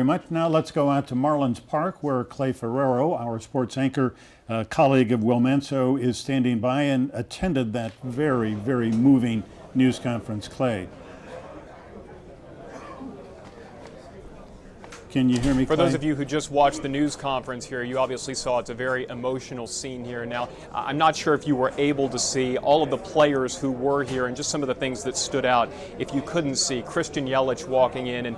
Very much. Now let's go out to Marlins Park, where Clay Ferrero, our sports anchor, colleague of Will Manso, is standing by and attended that very, very moving news conference. Clay. Can you hear me, Clay? For those of you who just watched the news conference here, you obviously saw it's a very emotional scene here. Now, I'm not sure if you were able to see all of the players who were here and just some of the things that stood out. If you couldn't see, Christian Yelich walking in and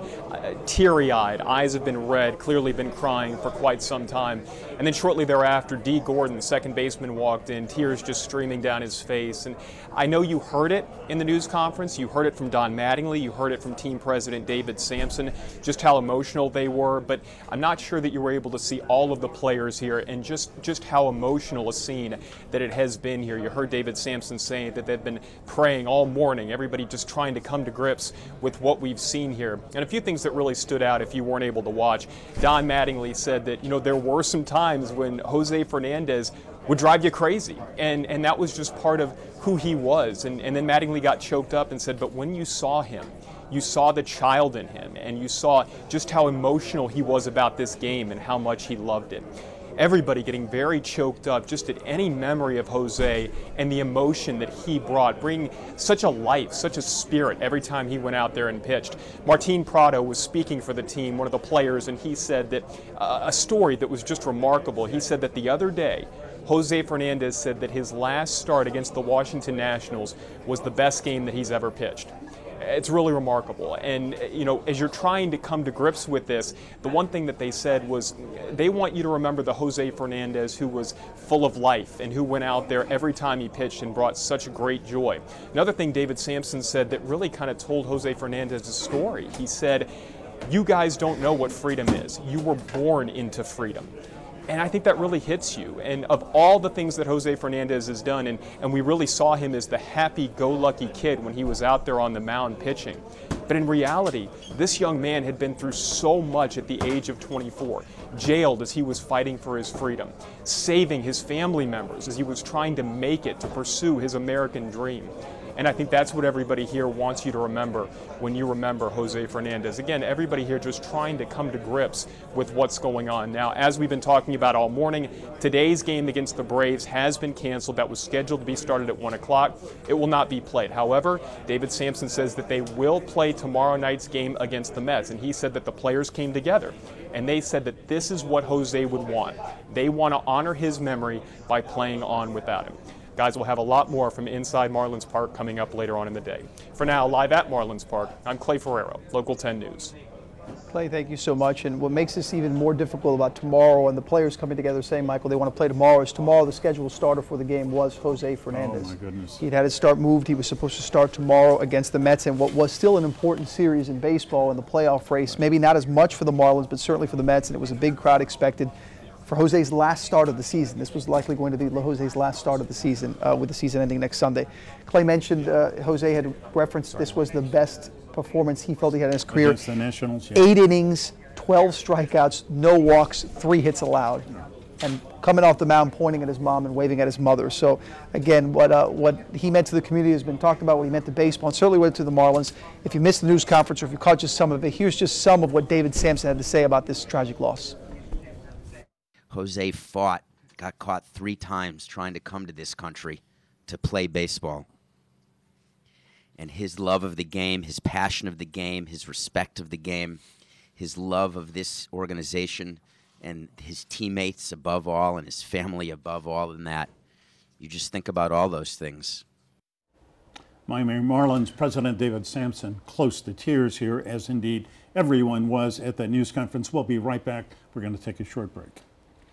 teary-eyed, eyes have been red, clearly been crying for quite some time. And then shortly thereafter, Dee Gordon, second baseman, walked in, tears just streaming down his face. And I know you heard it in the news conference. You heard it from Don Mattingly. You heard it from team president David Sampson, just how emotional they were, but I'm not sure that you were able to see all of the players here and just how emotional a scene that it has been here. You heard David Sampson saying that they've been praying all morning, everybody just trying to come to grips with what we've seen here. And a few things that really stood out if you weren't able to watch. Don Mattingly said that, you know, there were some times when Jose Fernandez would drive you crazy, and that was just part of who he was. And then Mattingly got choked up and said, but when you saw him, you saw the child in him, and you saw just how emotional he was about this game and how much he loved it. Everybody getting very choked up just at any memory of Jose and the emotion that he brought, bringing such a life, such a spirit every time he went out there and pitched. Martin Prado was speaking for the team, one of the players, and he said that a story that was just remarkable. He said that the other day, Jose Fernandez said that his last start against the Washington Nationals was the best game that he's ever pitched. It's really remarkable. And, you know, as you're trying to come to grips with this, the one thing that they said was they want you to remember the Jose Fernandez who was full of life and who went out there every time he pitched and brought such great joy. Another thing David Sampson said that really kind of told Jose Fernandez's story. He said, you guys don't know what freedom is. You were born into freedom. And I think that really hits you. And of all the things that Jose Fernandez has done, and we really saw him as the happy-go-lucky kid when he was out there on the mound pitching. But in reality, this young man had been through so much at the age of 24, jailed as he was fighting for his freedom, saving his family members as he was trying to make it to pursue his American dream. And I think that's what everybody here wants you to remember when you remember Jose Fernandez. Again, everybody here just trying to come to grips with what's going on. Now, as we've been talking about all morning, today's game against the Braves has been canceled. That was scheduled to be started at 1 o'clock. It will not be played. However, David Sampson says that they will play tomorrow night's game against the Mets. And he said that the players came together and they said that this is what Jose would want. They want to honor his memory by playing on without him. Guys, we'll have a lot more from inside Marlins Park coming up later on in the day. For now, live at Marlins Park, I'm Clay Ferrero, Local 10 News. Clay, thank you so much. And what makes this even more difficult about tomorrow and the players coming together saying, Michael, they want to play tomorrow, is tomorrow the scheduled starter for the game was Jose Fernandez. Oh, my goodness. He'd had his start moved. He was supposed to start tomorrow against the Mets in what was still an important series in baseball in the playoff race. Maybe not as much for the Marlins, but certainly for the Mets, and it was a big crowd expected for Jose's last start of the season. This was likely going to be Jose's last start of the season, with the season ending next Sunday. Clay mentioned Jose had referenced this was the best performance he felt he had in his career. Against the Nationals, yeah. 8 innings, 12 strikeouts, no walks, 3 hits allowed. And coming off the mound, pointing at his mom and waving at his mother. So again, what he meant to the community has been talked about, what he meant to baseball, and certainly what to the Marlins. If you missed the news conference or if you caught just some of it, here's just some of what David Sampson had to say about this tragic loss. Jose fought, got caught 3 times trying to come to this country to play baseball. And his love of the game, his passion of the game, his respect of the game, his love of this organization and his teammates above all and his family above all in that. You just think about all those things. Miami Marlins President David Sampson close to tears here, as indeed everyone was at that news conference. We'll be right back. We're going to take a short break.